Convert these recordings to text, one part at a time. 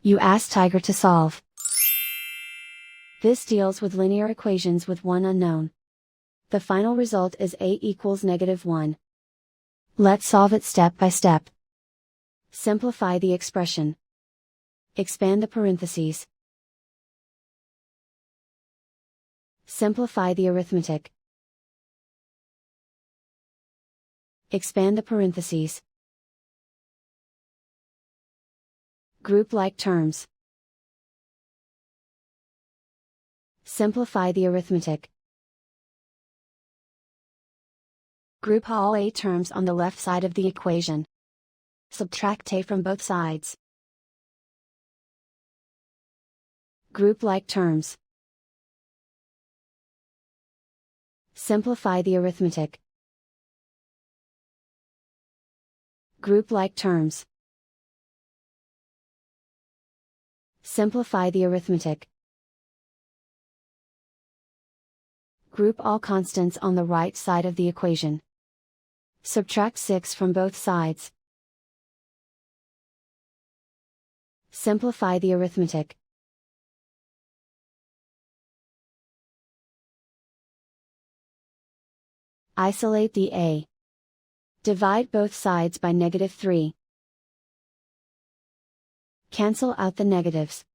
You ask Tiger to solve. This deals with linear equations with one unknown. The final result is a equals -1. Let's solve it step by step. Simplify the expression. Expand the parentheses. Simplify the arithmetic. Expand the parentheses. Group like terms. Simplify the arithmetic. Group all a terms on the left side of the equation. Subtract a from both sides. Group like terms. Simplify the arithmetic. Group like terms. Simplify the arithmetic. Group all constants on the right side of the equation. Subtract 6 from both sides. Simplify the arithmetic. Isolate the a. Divide both sides by -3. Cancel out the negatives.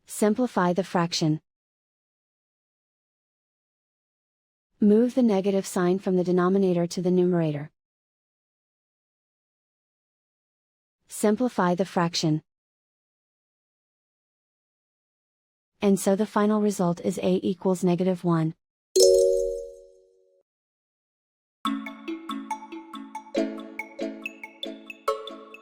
Simplify the fraction. Move the negative sign from the denominator to the numerator. Simplify the fraction. And so the final result is a equals -1.